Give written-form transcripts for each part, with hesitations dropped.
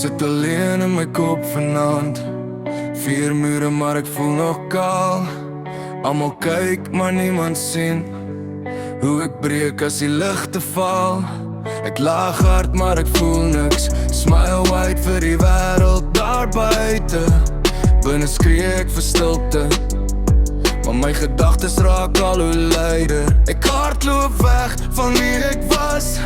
sit alleen in my kop vanaand. 4 mure maar ek voel nog kaal. Almal kyk maar niemand sien hoe ek breek as die ligte val. Ek lag hard maar ek voel niks. Smile wide vir die wêreld daar buite. Binne skree ek vir stilte, maar my gedagtes raak al hoe luider. Ek hardloop weg van wie ek was,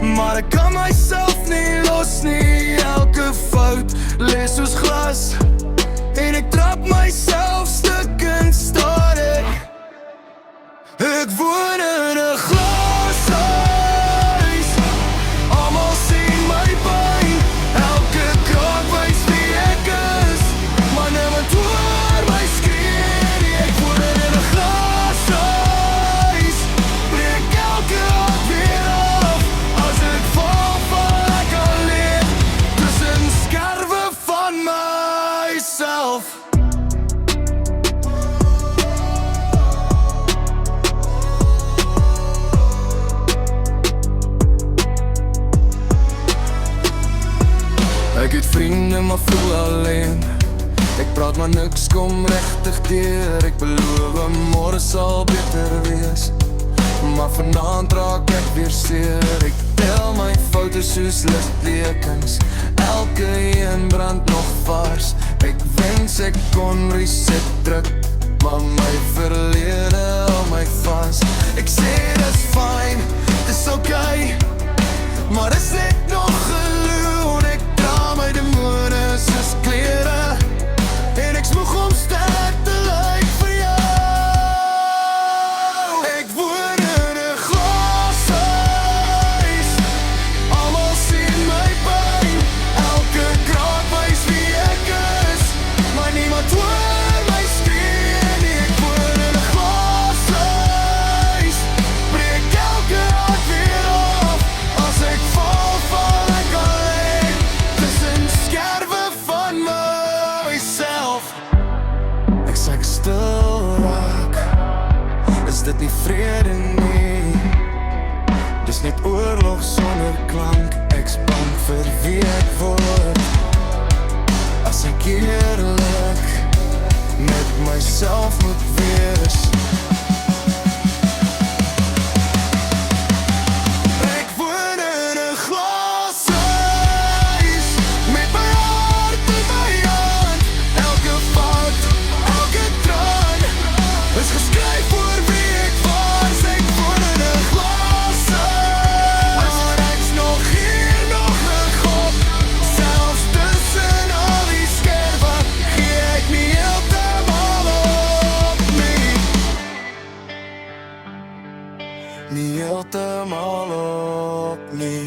maar ek kan myself nie los nie. Elke fout lê soos glas, en ek trap myself stuk en stadig. Ek woon in 'n glashuis, almal sien my pyn. Elke kraak wys wie ek is, maar niemand hoor my skree nie. Ek woon in 'n glashuis, breek elke hart weer af. As ek val, val ek alleen tussen skerwe van myself. Ek het vriende maar voel alleen. Ek praat maar niks kom regtig deur. Ek beloof môre sal beter wees, maar vanaand raak ek weer seer. Ek tel my foute soos ligtekens, elke een brand nog vars. Ek wens ek kon reset druk, maar my verlede hou my vas. Ek sê dis fyn, dis okay, maar is net nog geloon. Ek dra my demone soos klere, en ek smoeg om sterk te lyk vir jou. Ek woon in 'n glashuis, almal sien my pyn. Elke kraak wys wie ek is, maar niemand hoor my skree nie. Ek woon in 'n glashuis, breek elke hart weer af. As ek val, val ek alleen tussen skerwe van myself. Ek sê ek stil raak, is dit nie vrede nie, dis net oorlog sonder klank. Ek's bang vir wie ek word, as ek eerlik met myself moet wees. Ek woon in 'n glashuis, met my hart in my hand. Elke fout, elke traan is geskryf voor wie ek was. Ek woon in 'n glashuis, maar ek's nog hier, nog 'n gop. Selfs tussen al die skerwe gee ek nie heeltemal op nie. Nie heeltemal op nie.